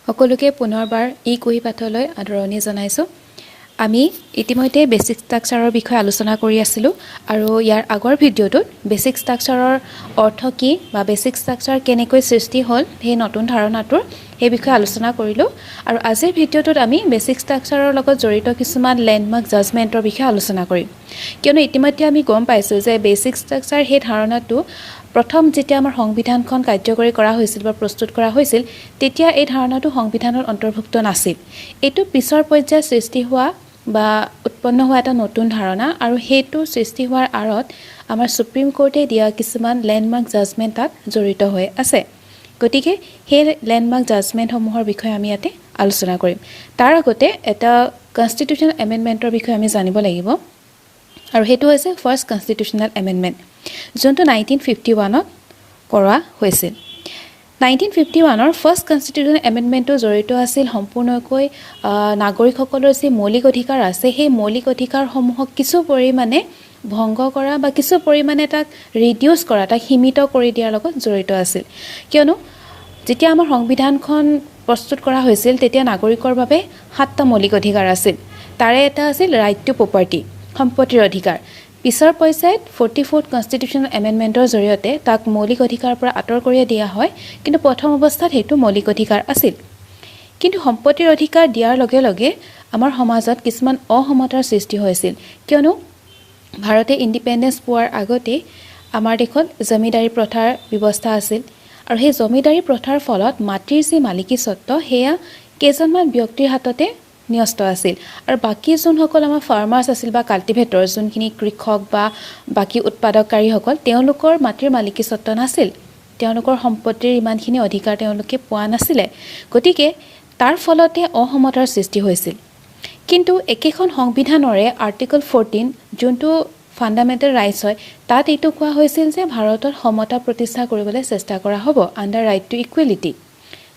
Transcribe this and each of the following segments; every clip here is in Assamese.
সকলোকে পুনৰবাৰ কুহি পাঠলৈ আদৰণি জনাইছোঁ। আমি ইতিমধ্যে বেচিক ষ্ট্ৰাকচাৰৰ বিষয়ে আলোচনা কৰি আছিলোঁ আৰু ইয়াৰ আগৰ ভিডিঅ'টোত বেচিক ষ্ট্ৰাকচাৰৰ অৰ্থ কি বা বেচিক ষ্ট্ৰাকচাৰ কেনেকৈ সৃষ্টি হ'ল সেই নতুন ধাৰণাটোৰ সেই বিষয়ে আলোচনা কৰিলোঁ আৰু আজিৰ ভিডিঅ'টোত আমি বেচিক ষ্ট্ৰাকচাৰৰ লগত জড়িত কিছুমান লেণ্ডমাৰ্ক জাজমেণ্টৰ বিষয়ে আলোচনা কৰিম। কিয়নো ইতিমধ্যে আমি গম পাইছোঁ যে বেচিক ষ্ট্ৰাকচাৰ সেই ধাৰণাটো প্ৰথম যেতিয়া আমাৰ সংবিধানখন কাৰ্যকৰী কৰা হৈছিল বা প্ৰস্তুত কৰা হৈছিল তেতিয়া এই ধাৰণাটো সংবিধানত অন্তৰ্ভুক্ত নাছিল। এইটো পিছৰ পৰ্যায়ত সৃষ্টি হোৱা বা উৎপন্ন হোৱা এটা নতুন ধাৰণা আৰু সেইটো সৃষ্টি হোৱাৰ আঁৰত আমাৰ সুপ্ৰিম কোৰ্টে দিয়া কিছুমান লেণ্ডমাৰ্ক জাজমেণ্ট তাত জড়িত হৈ আছে। গতিকে সেই লেণ্ডমাৰ্ক জাজমেণ্টসমূহৰ বিষয়ে আমি ইয়াতে আলোচনা কৰিম। তাৰ আগতে এটা কনষ্টিটিউশ্যনেল এমেণ্ডমেণ্টৰ বিষয়ে আমি জানিব লাগিব আৰু সেইটো হৈছে ফাৰ্ষ্ট কনষ্টিটিউশ্যনেল এমেণ্ডমেণ্ট, যোনটো 1951ত কৰা হৈছিল। 1951ৰ ফাৰ্ষ্ট কনষ্টিটিউশ্যনেল এমেণ্ডমেণ্টটো জড়িত আছিল সম্পূৰ্ণকৈ নাগৰিকসকলৰ যি মৌলিক অধিকাৰ আছে সেই মৌলিক অধিকাৰসমূহক কিছু পৰিমাণে ভংগ কৰা বা কিছু পৰিমাণে তাক ৰিডিউচ কৰা, তাক সীমিত কৰি দিয়াৰ লগত জড়িত আছিল। কিয়নো যেতিয়া আমাৰ সংবিধানখন প্ৰস্তুত কৰা হৈছিল তেতিয়া নাগৰিকৰ বাবে 7টা মৌলিক অধিকাৰ আছিল। তাৰে এটা আছিল ৰাইট টু প্ৰপাৰ্টি, সম্পত্তিৰ অধিকাৰ। পিছৰ পৰ্যায়ত 44th কনষ্টিটিউশ্যনেল এমেণ্ডমেণ্টৰ জৰিয়তে তাক মৌলিক অধিকাৰৰ পৰা আঁতৰ কৰি দিয়া হয়, কিন্তু প্ৰথম অৱস্থাত সেইটো মৌলিক অধিকাৰ আছিল। কিন্তু সম্পত্তিৰ অধিকাৰ দিয়াৰ লগে লগে আমাৰ সমাজত কিছুমান অসমতাৰ সৃষ্টি হৈছিল। কিয়নো ভাৰতে ইণ্ডিপেণ্ডেঞ্চ পোৱাৰ আগতে আমাৰ দেশত জমিদাৰী প্ৰথাৰ ব্যৱস্থা আছিল আৰু সেই জমিদাৰী প্ৰথাৰ ফলত মাটিৰ যি মালিকী স্বত্ব সেয়া কেইজনমান ব্যক্তিৰ হাততে ন্যস্ত আছিল আৰু বাকী যোনসকল আমাৰ ফাৰ্মাৰ্ছ আছিল বা কাল্টিভেটৰ, যোনখিনি কৃষক বা বাকী উৎপাদককাৰীসকল, তেওঁলোকৰ মাটিৰ মালিকী স্বত্ব নাছিল, তেওঁলোকৰ সম্পত্তিৰ ইমানখিনি অধিকাৰ তেওঁলোকে পোৱা নাছিলে। গতিকে তাৰ ফলতে অসমতাৰ সৃষ্টি হৈছিল। কিন্তু একেখন সংবিধানৰে আৰ্টিকল 14 যোনটো ফাণ্ডামেণ্টেল ৰাইটছ হয়, তাত এইটো কোৱা হৈছিল যে ভাৰতত সমতা প্ৰতিষ্ঠা কৰিবলৈ চেষ্টা কৰা হ'ব আণ্ডাৰ ৰাইট টু ইকুৱেলিটি।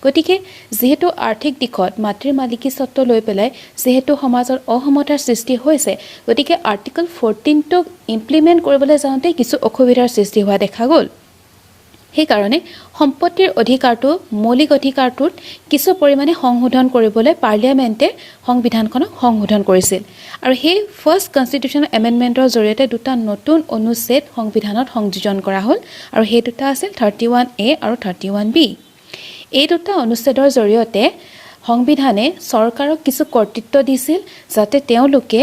গতিকে যিহেতু আৰ্থিক দিশত মাটিৰ মালিকী স্বত্ব লৈ পেলাই যিহেতু সমাজত অসমতাৰ সৃষ্টি হৈছে, গতিকে আৰ্টিকল 14টোক ইমপ্লিমেণ্ট কৰিবলৈ যাওঁতে কিছু অসুবিধাৰ সৃষ্টি হোৱা দেখা গ'ল। সেইকাৰণে সম্পত্তিৰ অধিকাৰটো মৌলিক অধিকাৰটোত কিছু পৰিমাণে সংশোধন কৰিবলৈ পাৰ্লিয়ামেণ্টে সংবিধানখনক সংশোধন কৰিছিল আৰু সেই ফাৰ্ষ্ট কনষ্টিটিউশ্যনেল এমেণ্ডমেণ্টৰ জৰিয়তে দুটা নতুন অনুচ্ছেদ সংবিধানত সংযোজন কৰা হ'ল আৰু সেই দুটা আছিল 31A আৰু 31B। এই দুটা অনুচ্ছেদৰ জৰিয়তে সংবিধানে চৰকাৰক কিছু কৰ্তৃত্ব দিছিল যাতে তেওঁলোকে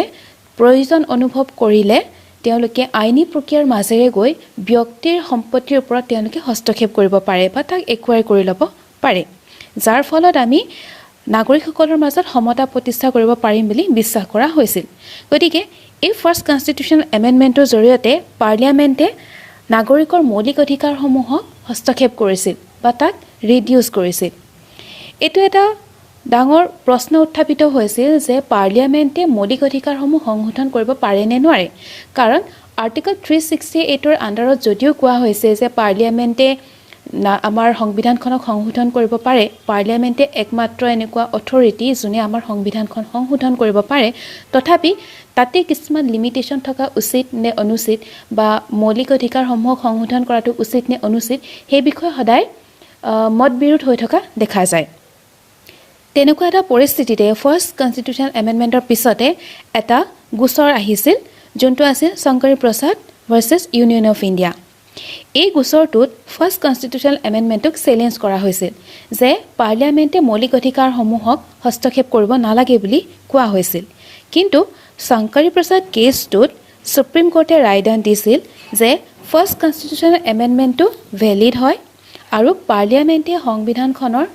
প্ৰয়োজন অনুভৱ কৰিলে তেওঁলোকে আইনী প্ৰক্ৰিয়াৰ মাজেৰে গৈ ব্যক্তিৰ সম্পত্তিৰ ওপৰত তেওঁলোকে হস্তক্ষেপ কৰিব পাৰে বা তাক একুৱায়াৰ কৰি ল'ব পাৰে, যাৰ ফলত আমি নাগৰিকসকলৰ মাজত সমতা প্ৰতিষ্ঠা কৰিব পাৰিম বুলি বিশ্বাস কৰা হৈছিল। গতিকে এই ফাৰ্ষ্ট কনষ্টিটিউশ্যনেল এমেণ্ডমেণ্টৰ জৰিয়তে পাৰ্লিয়ামেণ্টে নাগৰিকৰ মৌলিক অধিকাৰসমূহক হস্তক্ষেপ কৰিছিল বা তাক ৰিডিউচ কৰিছিল। এইটো এটা ডাঙৰ প্ৰশ্ন উত্থাপিত হৈছিল যে পাৰ্লিয়ামেণ্টে মৌলিক অধিকাৰসমূহ সংশোধন কৰিব পাৰে নে নোৱাৰে। কাৰণ আৰ্টিকল 368ৰ আণ্ডাৰত যদিও কোৱা হৈছে যে পাৰ্লিয়ামেণ্টে আমাৰ সংবিধানখনক সংশোধন কৰিব পাৰে, পাৰ্লিয়ামেণ্টে একমাত্ৰ এনেকুৱা অথৰিটি যোনে আমাৰ সংবিধানখন সংশোধন কৰিব পাৰে, তথাপি তাতে কিছুমান লিমিটেশ্যন থকা উচিত নে অনুচিত বা মৌলিক অধিকাৰসমূহক সংশোধন কৰাটো উচিত নে অনুচিত সেই বিষয়ে সদায় মত বিৰোধ হৈ থকা দেখা যায়। তেনেকুৱা এটা পৰিস্থিতিতে ফাৰ্ষ্ট কনষ্টিটিউশ্যনেল এমেণ্ডমেণ্টৰ পিছতে এটা গোচৰ আহিছিল, যোনটো আছিল শংকৰী প্ৰসাদ ভাৰ্চেছ ইউনিয়ন অফ ইণ্ডিয়া। এই গোচৰটোত ফাৰ্ষ্ট কনষ্টিটিউশ্যনেল এমেণ্ডমেণ্টক চেলেঞ্জ কৰা হৈছিল যে পাৰ্লিয়ামেণ্টে মৌলিক অধিকাৰসমূহক হস্তক্ষেপ কৰিব নালাগে বুলি কোৱা হৈছিল। কিন্তু শংকৰী প্ৰসাদ কেছটোত সুপ্ৰিম কোৰ্টে ৰায়দান দিছিল যে ফাৰ্ষ্ট কনষ্টিটিউশ্যনেল এমেণ্ডমেণ্টটো ভেলিড হয় আৰু পাৰ্লিয়ামেণ্টে সংবিধানখনৰ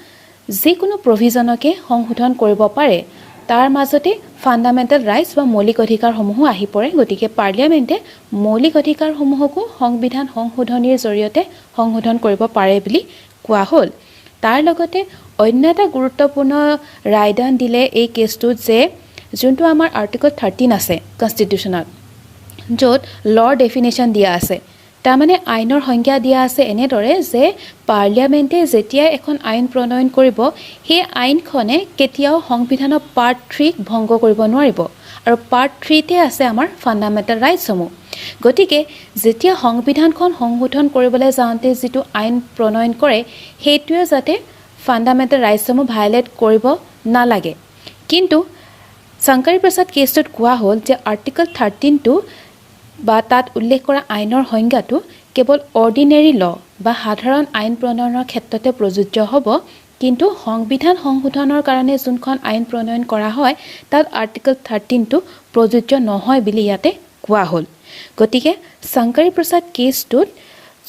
যিকোনো প্ৰভিজনকে সংশোধন কৰিব পাৰে, তাৰ মাজতে ফাণ্ডামেণ্টেল ৰাইটছ বা মৌলিক অধিকাৰসমূহো আহি পৰে। গতিকে পাৰ্লিয়ামেণ্টে মৌলিক অধিকাৰসমূহকো সংবিধান সংশোধনীৰ জৰিয়তে সংশোধন কৰিব পাৰে বুলি কোৱা হ'ল। তাৰ লগতে অন্য এটা গুৰুত্বপূৰ্ণ ৰায়দান দিলে এই কেছটোত যে যোনটো আমাৰ আৰ্টিকল 13 আছে কনষ্টিটিউশ্যনত, য'ত লৰ ডেফিনেশ্যন দিয়া আছে, তাৰমানে আইনৰ সংজ্ঞা দিয়া আছে এনেদৰে যে পাৰ্লিয়ামেণ্টে যেতিয়াই এখন আইন প্ৰণয়ন কৰিব সেই আইনখনে কেতিয়াও সংবিধানৰ পাৰ্ট 3ক ভংগ কৰিব নোৱাৰিব আৰু পাৰ্ট 3তে আছে আমাৰ ফাণ্ডামেণ্টেল ৰাইটছসমূহ। গতিকে যেতিয়া সংবিধানখন সংশোধন কৰিবলৈ যাওঁতে যিটো আইন প্ৰণয়ন কৰে সেইটোৱে যাতে ফাণ্ডামেণ্টেল ৰাইটছসমূহ ভায়োলেট কৰিব নালাগে কিন্তু শংকৰী প্ৰসাদ কেছটোত কোৱা হ'ল যে আৰ্টিকল 13টো বা তাত উল্লেখ কৰা আইনৰ সংজ্ঞাটো কেৱল অৰ্ডিনেৰী ল বা সাধাৰণ আইন প্ৰণয়নৰ ক্ষেত্ৰতে প্ৰযোজ্য হ'ব কিন্তু সংবিধান সংশোধনৰ কাৰণে যোনখন আইন প্ৰণয়ন কৰা হয় তাত আৰ্টিকল 13টো প্ৰযোজ্য নহয় বুলি ইয়াতে কোৱা হ'ল গতিকে শংকৰী প্ৰসাদ কেছটোত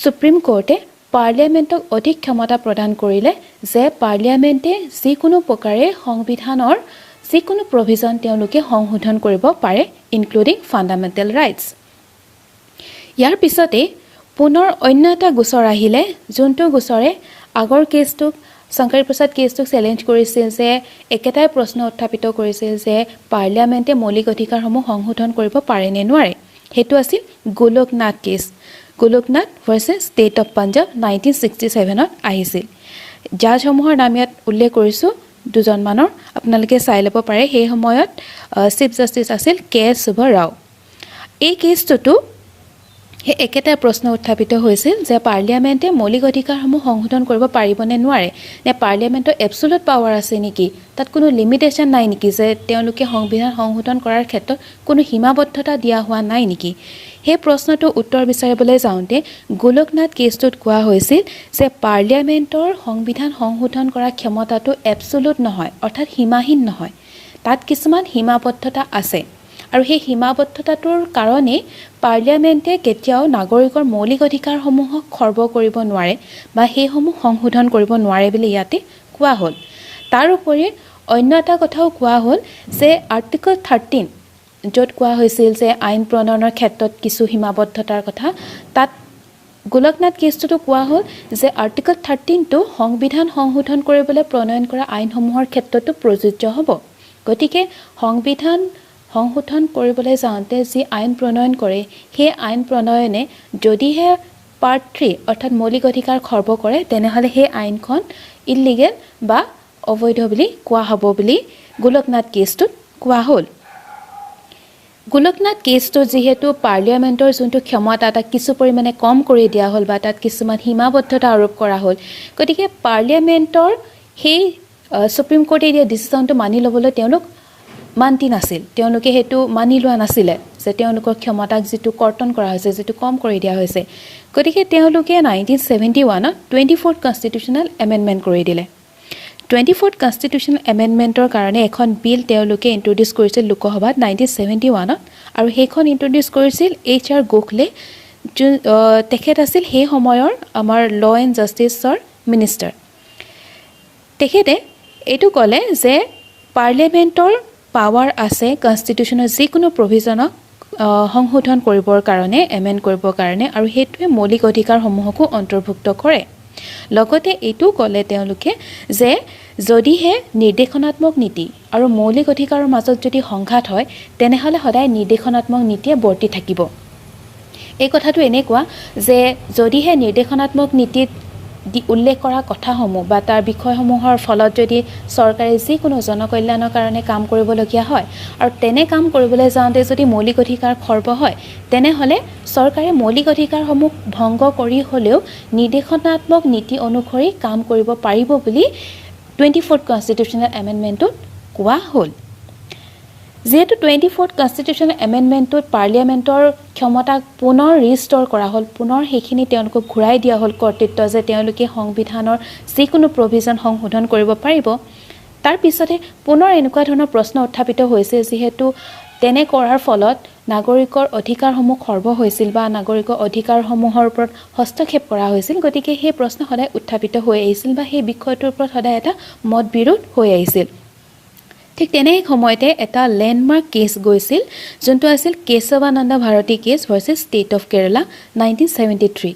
সুপ্ৰিম কোৰ্টে পাৰ্লিয়ামেণ্টক অধিক ক্ষমতা প্ৰদান কৰিলে যে পাৰ্লিয়ামেণ্টে যিকোনো প্ৰকাৰে সংবিধানৰ যিকোনো প্ৰভিজন তেওঁলোকে সংশোধন কৰিব পাৰে ইনক্লুডিং ফাণ্ডামেণ্টেল ৰাইটছ ইয়াৰ পিছতে পুনৰ অন্য এটা গোচৰ আহিলে যোনটো গোচৰে আগৰ কেছটোক শংকৰী প্ৰসাদ কেছটোক চেলেঞ্জ কৰিছিল যে একেটাই প্ৰশ্ন উত্থাপিত কৰিছিল যে পাৰ্লিয়ামেণ্টে মৌলিক অধিকাৰসমূহ সংশোধন কৰিব পাৰে নে নোৱাৰে হেতু আছিল Golaknath case Golaknath versus state of Punjab 1967ত আহিছিল জাজসমূহৰ নাম ইয়াত উল্লেখ কৰিছোঁ দুজনমানৰ আপোনালোকে চাই ল'ব পাৰে সেই সময়ত চিফ জাষ্টিছ আছিল কে সুব্বা ৰাও এই কেছটোতো সেই একেটা প্ৰশ্ন উত্থাপিত হৈছিল যে পাৰ্লিয়ামেণ্টে মৌলিক অধিকাৰসমূহ সংশোধন কৰিব পাৰিবনে নোৱাৰে নে পাৰ্লিয়ামেণ্টৰ এবছলুট পাৱাৰ আছে নেকি তাত কোনো লিমিটেশ্যন নাই নেকি যে তেওঁলোকে সংবিধান সংশোধন কৰাৰ ক্ষেত্ৰত কোনো সীমাবদ্ধতা দিয়া হোৱা নাই নেকি সেই প্ৰশ্নটো উত্তৰ বিচাৰিবলৈ যাওঁতে গোলকনাথ কেছটোত কোৱা হৈছিল যে পাৰ্লিয়ামেণ্টৰ সংবিধান সংশোধন কৰাৰ ক্ষমতাটো এবছলুট নহয় অৰ্থাৎ সীমাহীন নহয় তাত কিছুমান সীমাবদ্ধতা আছে আৰু সেই সীমাবদ্ধতাটোৰ কাৰণে পাৰ্লিয়ামেণ্টে কেতিয়াও নাগৰিকৰ মৌলিক অধিকাৰসমূহক খৰ্ব কৰিব নোৱাৰে বা সেইসমূহ সংশোধন কৰিব নোৱাৰে বুলি ইয়াতে কোৱা হ'ল তাৰ উপৰি অন্য এটা কথাও কোৱা হ'ল যে আৰ্টিকল 13 য'ত কোৱা হৈছিল যে আইন প্ৰণয়নৰ ক্ষেত্ৰত কিছু সীমাবদ্ধতাৰ কথা তাত গোলকনাথ কেছটোতো কোৱা হ'ল যে আৰ্টিকল 13টো সংবিধান সংশোধন কৰিবলৈ প্ৰণয়ন কৰা আইনসমূহৰ ক্ষেত্ৰতো প্ৰযোজ্য হ'ব গতিকে সংবিধান সংশোধন কৰিবলৈ যাওঁতে যি আইন প্ৰণয়ন কৰে সেই আইন প্ৰণয়নে যদিহে পাৰ্ট 3 অৰ্থাৎ মৌলিক অধিকাৰ খৰ্ব কৰে তেনেহ'লে সেই আইনখন ইলিগেল বা অবৈধ বুলি কোৱা হ'ব বুলি গোলকনাথ কেছটোত কোৱা হ'ল গোলকনাথ কেছটো যিহেতু পাৰ্লিয়ামেণ্টৰ যোনটো ক্ষমতা তাক কিছু পৰিমাণে কম কৰি দিয়া হ'ল বা তাত কিছুমান সীমাবদ্ধতা আৰোপ কৰা হ'ল গতিকে পাৰ্লিয়ামেণ্টৰ সেই সুপ্ৰিম কোৰ্টে দিয়া ডিচিশ্যনটো মানি ল'বলৈ তেওঁলোক মান্তি নাছিল তেওঁলোকে হেতু মানি লোৱা নাছিলে যে তেওঁলোকৰ ক্ষমতাক যেটো কৰ্তন কৰা হৈছে যেটো কম কৰি দিয়া হৈছে গতিকে তেওঁলোকে 1971ত 24th কনষ্টিটিউচনেল এমেন্ডমেন্ট কৰি দিলে 24th কনষ্টিটিউচনেল এমেন্ডমেন্টৰ কাৰণে এখন বিল তেওঁলোকে ইন্ট্ৰোডিউস কৰিছিল লোকসভাত 1971ত আৰু সেইখন ইন্ট্ৰোডিউস কৰিছিল HR গোখলে তেখেত আছিল সেই সময়ৰ আমাৰ ল এণ্ড জাষ্টিছৰ মিনিষ্টাৰ তেখেতে এইটো ক'লে যে পাৰ্লিয়ামেণ্টৰ পাৱাৰ আছে কনষ্টিটিউচনৰ যিকোনো প্ৰভিজনক সংশোধন কৰিবৰ কাৰণে এমেন্ড কৰিবৰ কাৰণে আৰু হেতুৱে মৌলিক অধিকাৰসমূহকো অন্তৰ্ভুক্ত কৰে লগতে এইটো ক'লে তেওঁলোকে যে যদিহে নিৰ্দেশনাত্মক নীতি আৰু মৌলিক অধিকাৰৰ মাজত যদি সংঘাত হয় তেনেহলে সদায় নিৰ্দেশনাত্মক নীতিয়ে বৰ্তি থাকিব এই কথাটো এনেকুৱা যে যদিহে নিৰ্দেশনাত্মক নীতিত উল্লেখ কৰা কথাসমূহ বা তাৰ বিষয়সমূহৰ ফলত যদি চৰকাৰে যিকোনো জনকল্যাণৰ কাৰণে কাম কৰিবলগীয়া হয় আৰু তেনে কাম কৰিবলৈ যাওঁতে যদি মৌলিক অধিকাৰ খৰ্ব হয় তেনেহলে চৰকাৰে মৌলিক অধিকাৰসমূহ ভংগ কৰি হলেও নিৰ্দেশনাত্মক নীতি অনুসৰি কাম কৰিব পাৰিব বুলি 24th কনষ্টিটিউচনেল এমেন্ডমেন্টত কোৱা হ'ল যেহেতু 24th কনষ্টিটিউচনেল এমেন্ডমেন্টত পাৰ্লিয়ামেন্টৰ ক্ষমতাক পুনৰ ৰিষ্টৰ কৰা হ'ল পুনৰ সেইখিনি তেওঁলোকক ঘূৰাই দিয়া হ'ল কৰ্তৃত্ব যে তেওঁলোকে সংবিধানৰ যিকোনো প্ৰভিজন সংশোধন কৰিব পাৰিব তাৰ পিছতে পুনৰ এনেকুৱা ধৰণৰ প্ৰশ্ন উত্থাপিত হৈছে যেহেতু তেনে কৰাৰ ফলত নাগৰিকৰ অধিকাৰসমূহ খৰ্ব হৈছিল বা নাগৰিকৰ অধিকাৰসমূহৰ ওপৰত হস্তক্ষেপ কৰা হৈছিল গতিকে সেই প্ৰশ্ন সদায় উত্থাপিত হৈ আহিছিল বা সেই বিষয়টোৰ ওপৰত সদায় এটা মত বিৰোধ হৈ আহিছিল ঠিক তেনে সময়তে এটা ল্যান্ডমাৰ্ক কেছ গৈছিল যোনটো আছিল Kesavananda Bharati case versus state of Kerala 1973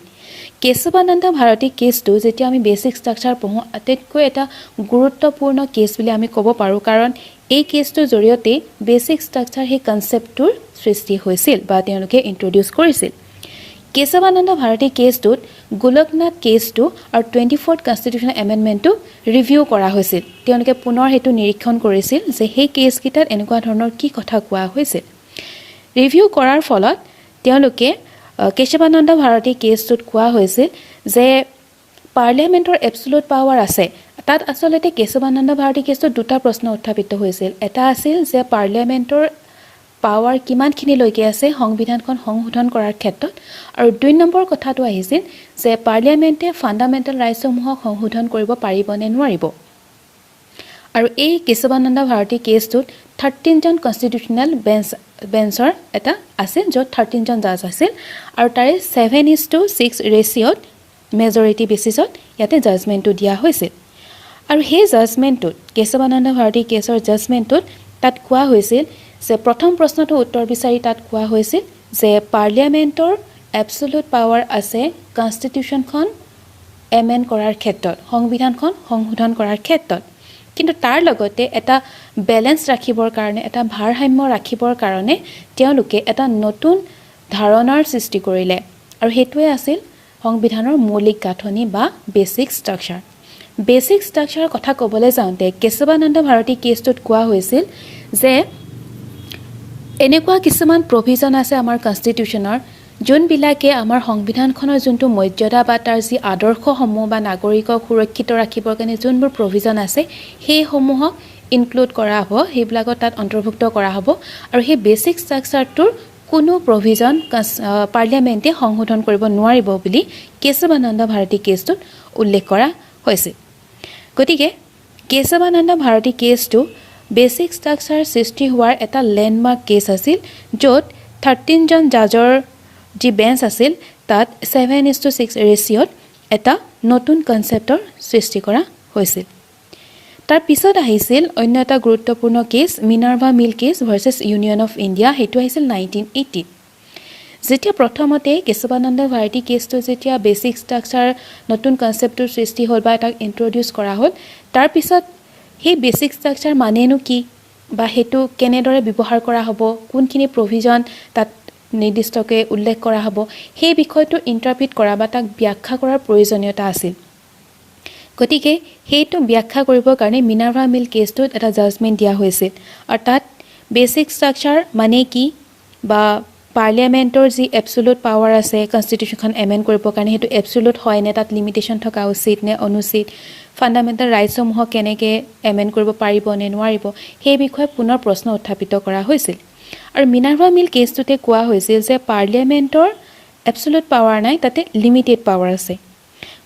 Kesavananda Bharati কেছটো যেতিয়া আমি বেসিক ষ্ট্ৰাকচাৰ পঢ়ো আটাইতকৈ এটা গুৰুত্বপূৰ্ণ কেছ বুলি আমি ক'ব পাৰো কাৰণ এই কেছটোৰ জৰিয়তে বেসিক ষ্ট্ৰাকচাৰ সেই কনসেপ্টটোৰ সৃষ্টি হৈছিল বা তেওঁলোকে ইন্ট্ৰোডিউস কৰিছিল কেশৱানন্দ ভাৰতী কেছটোত গোলকনাথ কেছটো আৰু 24th কনষ্টিটিউচনেল এমেন্ডমেন্টটো ৰিভিউ কৰা হৈছিল তেওঁলোকে পুনৰ হেতু নিৰীক্ষণ কৰিছিল যে সেই কেছ কিটাত এনেকুৱা ধৰণৰ কি কথা কোৱা হৈছিল ৰিভিউ কৰাৰ ফলত তেওঁলোকে কেশৱানন্দ ভাৰতী কেছটোত কোৱা হৈছিল যে পাৰ্লিয়ামেন্টৰ এবছলুট পাৱাৰ আছে তাত আচলতে কেশৱানন্দ ভাৰতী কেছটোত দুটা প্ৰশ্ন উত্থাপিত হৈছিল এটা আছিল যে পাৰ্লিয়ামেণ্টৰ পাৱাৰ কিমানখিনিলৈকে আছে সংবিধানখন সংশোধন কৰাৰ ক্ষেত্ৰত আৰু 2 নম্বৰ কথাটো আহিছিল যে পাৰ্লিয়ামেণ্টে ফাণ্ডামেণ্টেল ৰাইটছসমূহক সংশোধন কৰিব পাৰিব নে নোৱাৰিব আৰু এই কেশৱানন্দ ভাৰতী কেছটোত 13 জন কনষ্টিটিউচনেল বেঞ্চৰ এটা আছিল য'ত 13 জন জাজ আছিল আৰু তাৰে 7:6 ৰেচিঅ'ত মেজৰিটি বেচিছত ইয়াতে জাজমেণ্টটো দিয়া হৈছিল আৰু সেই জাজমেণ্টটোত কেশৱানন্দ ভাৰতী কেছৰ জাজমেণ্টটোত তাত কোৱা হৈছিল যে প্ৰথম প্ৰশ্নটো উত্তৰ বিচাৰি তাত কোৱা হৈছিল যে পাৰ্লিয়ামেণ্টৰ এবছলুট পাৱাৰ আছে কনষ্টিটিউচনখন এমেণ্ড কৰাৰ ক্ষেত্ৰত সংবিধানখন সংশোধন কৰাৰ ক্ষেত্ৰত কিন্তু তাৰ লগতে এটা বেলেন্স ৰাখিবৰ কাৰণে এটা ভাৰসাম্য ৰাখিবৰ কাৰণে তেওঁলোকে এটা নতুন ধাৰণাৰ সৃষ্টি কৰিলে আৰু হেতুৱে আছিল সংবিধানৰ মৌলিক গাঁথনি বা বেসিক ষ্ট্ৰাকচাৰ বেসিক ষ্ট্ৰাকচাৰৰ কথা ক'বলৈ যাওঁতে কেশৱানন্দ ভাৰতী কেছটোত কোৱা হৈছিল যে এনেকুৱা কিছুমান প্ৰভিজন আছে আমাৰ কনষ্টিটিউচনৰ যোনবিলাকে আমাৰ সংবিধানখনৰ যোনটো মৰ্যাদা বা তাৰ যি আদৰ্শসমূহ বা নাগৰিকক সুৰক্ষিত ৰাখিবৰ কাৰণে যোনবোৰ প্ৰভিজন আছে সেইসমূহক ইনক্লুড কৰা হ'ব সেইবিলাকত তাত অন্তৰ্ভুক্ত কৰা হ'ব আৰু সেই বেসিক ষ্ট্ৰাকচাৰটোৰ কোনো প্ৰভিজন পাৰ্লিয়ামেণ্টে সংশোধন কৰিব নোৱাৰিব বুলি কেশৱানন্দ ভাৰতী কেছটোত উল্লেখ কৰা হৈছিল গতিকে কেশৱানন্দ ভাৰতী কেছটো বেসিক ষ্ট্ৰাকচাৰ সৃষ্টি হোৱাৰ এটা লেণ্ডমাৰ্ক কেছ আছিল য'ত 13 জন জাজৰ যি বেঞ্চ আছিল তাত 7:6 ৰেচিঅ'ত এটা নতুন কনচেপ্টৰ সৃষ্টি কৰা হৈছিল তাৰ পিছত আহিছিল অন্য এটা গুৰুত্বপূৰ্ণ case Minerva mill case versus Union of India হেতু আহিছিল 1980 যেতিয়া প্ৰথমতে কেশৱানন্দ ভাৰতী কেছটো যেতিয়া বেসিক ষ্ট্ৰাকচাৰ নতুন কনচেপ্টৰ সৃষ্টি হ'ল বা তাক ইন্ট্ৰডিউস কৰা হ'ল তাৰ পিছত সেই বেসিক ষ্ট্ৰাকচাৰ মানেনো কি বা হেতু কেনেদৰে ব্যৱহাৰ কৰা হ'ব কোনখিনি প্ৰভিজন তাত নিৰ্দিষ্টকৈ উল্লেখ কৰা হ'ব সেই বিষয়টো ইন্টাৰপ্ৰিট কৰা বা তাক ব্যাখ্যা কৰাৰ প্ৰয়োজনীয়তা আছিল গতিকে সেইটো ব্যাখ্যা কৰিবৰ কাৰণে মিনাৰ্ভা মিল কেছটোত এটা জাজমেণ্ট দিয়া হৈছিল আৰু তাত বেসিক ষ্ট্ৰাকচাৰ মানে কি বা পাৰ্লিয়ামেণ্টৰ যি এবছলুট পাৱাৰ আছে কনষ্টিটিউচনখন এমেণ্ড কৰিবৰ কাৰণে সেইটো এবছলুট হয় নে তাত লিমিটেশ্যন থকা উচিত নে অনুচিত ফাণ্ডামেণ্টেল ৰাইটছসমূহক কেনেকৈ এমেণ্ড কৰিব পাৰিব নে নোৱাৰিব সেই বিষয়ে পুনৰ প্ৰশ্ন উত্থাপিত কৰা হৈছিল আৰু মিনাৰ্ভা মিল কেছটোতে কোৱা হৈছিল যে পাৰ্লিয়ামেণ্টৰ এবছলুট পাৱাৰ নাই তাতে লিমিটেড পাৱাৰ আছে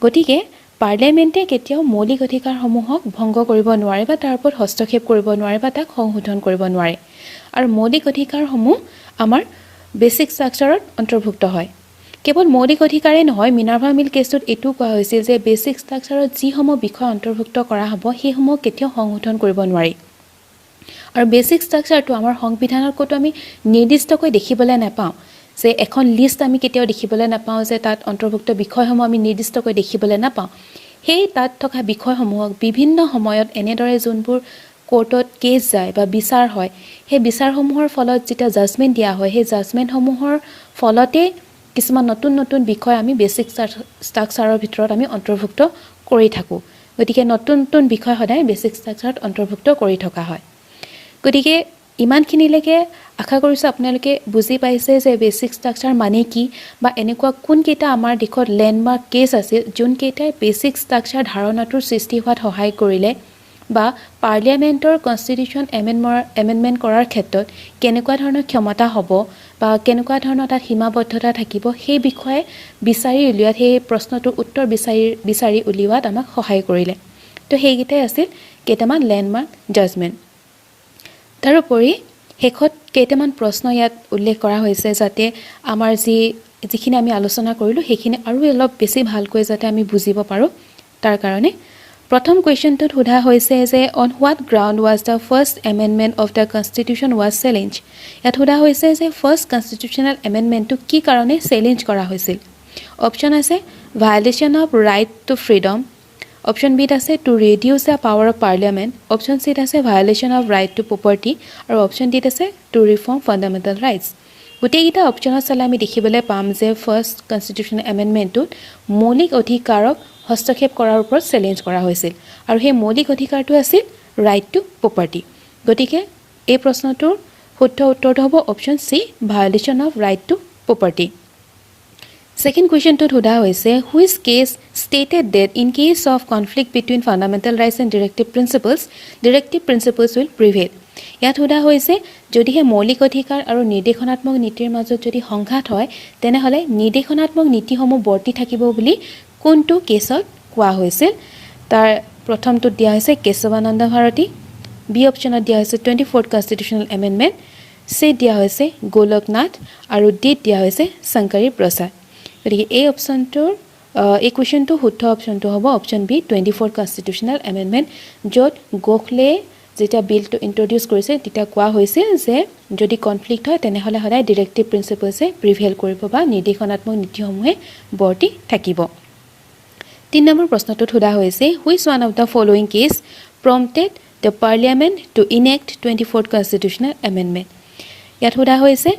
গতিকে পাৰ্লিয়ামেণ্টে কেতিয়াও মৌলিক অধিকাৰসমূহক ভংগ কৰিব নোৱাৰে বা তাৰ ওপৰত হস্তক্ষেপ কৰিব নোৱাৰে বা তাক সংশোধন কৰিব নোৱাৰে আৰু মৌলিক অধিকাৰসমূহ আমাৰ বেসিক ষ্ট্ৰাকচাৰত অন্তৰ্ভুক্ত হয় কেৱল মৌলিক অধিকাৰেই নহয় মিনাৰ্ভা মিল কেছটোত এইটো কোৱা হৈছিল যে বেসিক ষ্ট্ৰাকচাৰত যিসমূহ বিষয় অন্তৰ্ভুক্ত কৰা হ'ব সেইসমূহ কেতিয়াও সংশোধন কৰিব নোৱাৰি আৰু বেসিক ষ্ট্ৰাকচাৰটো আমাৰ সংবিধানত ক'তো আমি নিৰ্দিষ্টকৈ দেখিবলৈ নাপাওঁ যে এখন লিষ্ট আমি কেতিয়াও দেখিবলৈ নাপাওঁ যে তাত অন্তৰ্ভুক্ত বিষয়সমূহ আমি নিৰ্দিষ্টকৈ দেখিবলৈ নাপাওঁ সেই তাত থকা বিষয়সমূহক বিভিন্ন সময়ত এনেদৰে যোনবোৰ কোৰ্টত কেছ যায় বা বিচাৰ হয় সেই বিচাৰসমূহৰ ফলত যেতিয়া জাজমেণ্ট দিয়া হয় সেই জাজমেণ্টসমূহৰ ফলতে কিছুমান নতুন নতুন বিষয় আমি বেসিক ষ্ট্ৰাকচাৰৰ ভিতৰত আমি অন্তৰ্ভুক্ত কৰি থাকোঁ গতিকে নতুন নতুন বিষয় সদায় বেসিক ষ্ট্ৰাকচাৰত অন্তৰ্ভুক্ত কৰি থকা হয় গতিকে ইমানখিনিলৈকে আশা কৰিছোঁ আপোনালোকে বুজি পাইছে যে বেসিক ষ্ট্ৰাকচাৰ মানে কি বা এনেকুৱা কোনকেইটা আমাৰ দেশত লেণ্ডমাৰ্ক কেছ আছিল যোনকেইটাই বেসিক ষ্ট্ৰাকচাৰ ধাৰণাটোৰ সৃষ্টি হোৱাত সহায় কৰিলে বা পাৰ্লিয়ামেণ্টৰ কনষ্টিটিউচন এমেণ্ডমেণ্ট কৰাৰ ক্ষেত্ৰত কেনেকুৱা ধৰণৰ ক্ষমতা হ'ব বা কেনেকুৱা ধৰণৰ তাত সীমাবদ্ধতা থাকিব সেই বিষয়ে বিচাৰি উলিওৱাত সেই প্ৰশ্নটোৰ উত্তৰ বিচাৰি উলিওৱাত আমাক সহায় কৰিলে তো সেইকেইটাই আছিল কেইটামান লেণ্ডমাৰ্ক জাজমেণ্ট তাৰোপৰি শেষত কেইটামান প্ৰশ্ন ইয়াত উল্লেখ কৰা হৈছে যাতে আমাৰ যিখিনি আমি আলোচনা কৰিলোঁ সেইখিনি আৰু অলপ বেছি ভালকৈ যাতে আমি বুজিব পাৰোঁ তাৰ কাৰণে প্ৰথম কুৱেশ্যনটোত সোধা হৈছে যে on what ground was the first amendment of the constitution was challenge ইয়াত সোধা হৈছে যে ফাৰ্ষ্ট কনষ্টিটিউশ্যনেল এমেণ্ডমেণ্টটো কি কাৰণে চেলেঞ্জ কৰা হৈছিল অপশ্যন আছে violation of right to freedom option বিত আছে to reduce the power of Parliament option চিত আছে violation of right to property আৰু অপশ্যন ডিত আছে টু ৰিফৰ্ম ফাণ্ডামেণ্টেল ৰাইটছ গোটেইকেইটা অপশ্যনত চালে আমি দেখিবলৈ পাম যে ফাৰ্ষ্ট কনষ্টিটিউশ্যনেল এমেণ্ডমেণ্টটোত মৌলিক অধিকাৰক হস্তক্ষেপ কৰাৰ ওপৰত চেলেঞ্জ কৰা হৈছিল আৰু সেই মৌলিক অধিকাৰটো আছিল ৰাইট টু প্ৰপাৰ্টি গতিকে এই প্ৰশ্নটোৰ শুদ্ধ উত্তৰটো হ'ব option C violation of right to property Second question to সোধা হৈছে which case stated that in case of conflict between fundamental rights and directive principles will prevail. ইয়াত সোধা হৈছে যদিহে মৌলিক অধিকাৰ আৰু নিৰ্দেশনাত্মক নীতিৰ মাজত যদি সংঘাত হয় তেনেহলে নিৰ্দেশনাত্মক নীতিসমূহ বৰ্তি থাকিব বুলি কোনটো কেছত কোৱা হৈছিল তাৰ প্ৰথমটো দিয়া হৈছে কেশৱানন্দ ভাৰতী বি অপচনত দিয়া হৈছে 24th কনষ্টিটিউচনেল এমেণ্ডমেণ্ট সি দিয়া হৈছে গোলকনাথ আৰু ডি দিয়া হৈছে শংকৰী প্ৰসাদ গতিকে এই অপচনটোৰ এই কুৱেশ্যনটো শুদ্ধ অপচনটো হ'ব option B 24th constitutional amendment য'ত গোখলে যেতিয়া বিলটো ইন্ট্ৰডিউস কৰিছে তেতিয়া কোৱা হৈছিল যে যদি কনফ্লিক্ট হয় তেনেহলে সদায় ডিৰেক্টিভ প্ৰিন্সিপলছে প্ৰিভেল কৰিব বা নিৰ্দেশনাত্মক নীতিসমূহে বৰ্তি থাকিব 3 নম্বৰ প্ৰশ্নটো সোধা হৈছে which one of the following case prompted the parliament to enact 24th constitutional amendment ইয়াত সোধা হৈছে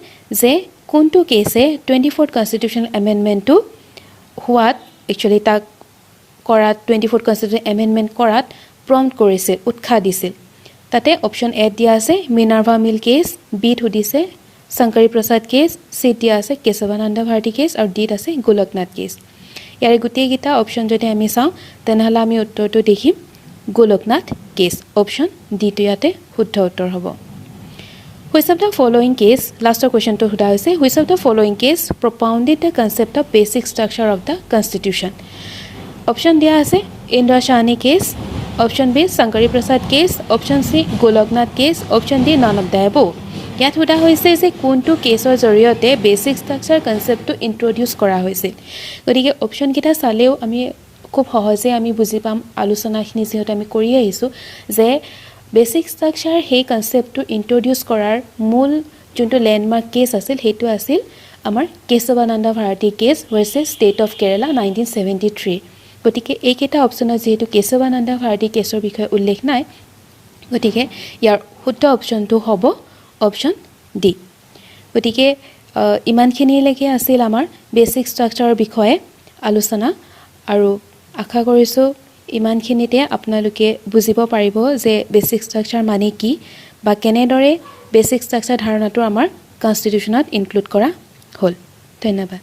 যে কোনটো কেছে 24th constitutional amendment to হোৱাত একচুয়ালি তাক কৰাত 24th constitutional amendment কৰাত প্ৰম্পট কৰিছিল উৎসাহ দিছিল তাতে অপচন এ দিয়া আছে মিনাৰ্ভা মিল কেছ বি সুধিছে শংকৰী প্ৰসাদ কেছ সি দিয়া আছে কেশৱানন্দ ভাৰতী কেছ আৰু ডি আছে গোলকনাথ কেছ ইয়াৰ গোটেই গিটা অপচন যদি আমি চাওঁ তেনেহলে আমি উত্তৰটো দেখিম গোলকনাথ কেছ অপচন ডি টো ইয়াতে শুদ্ধ উত্তৰ হ'ব Which of the following case last question to সোধা হৈছে which of the following case propounded the concept of basic structure of the constitution option দিয়া আছে Indra Sawhney case option B Shankari Prasad case option C Golaknath case option D none of the above ইয়াত সোধা হৈছে যে কোনটো কেছৰ জৰিয়তে বেসিক স্ট্ৰাকচাৰ কনসেপ্টটো ইন্ট্ৰডিউস কৰা হৈছিল গতিকে অপচন কিটা চালেও আমি খুব সহজে আমি বুজি পাম আলোচনাখিনি যেহেতু আমি কৰি আহিছো যে বেসিক স্ট্ৰাকচাৰ সেই কনসেপ্টটো ইন্ট্ৰডিউস কৰাৰ মূল যোনটো ল্যান্ডমাৰ্ক কেছ আছিল হেতু আছিল আমাৰ Kesavananda Bharati case versus state of Kerala 1973 গতিকে এইকেইটা অপচনত যেহেতু কেশৱানন্দ ভাৰতী কেছৰ বিষয়ে উল্লেখ নাই গতিকে ইয়াৰ শুদ্ধ অপচনটো হ'ব অপচন ডি গতিকে ইমানখিনিলৈকে আছিল আমাৰ বেসিক স্ট্ৰাকচাৰৰ বিষয়ে আলোচনা আৰু আশা কৰিছো ইমানখিনিতে আপোনালোকে বুজিব পাৰিব যে বেসিক স্ট্ৰাকচাৰ মানে কি বা কেনেদৰে বেসিক স্ট্ৰাকচাৰ ধাৰণাটো আমাৰ কনষ্টিটিউচনত ইনক্লুড কৰা হ'ল ধন্যবাদ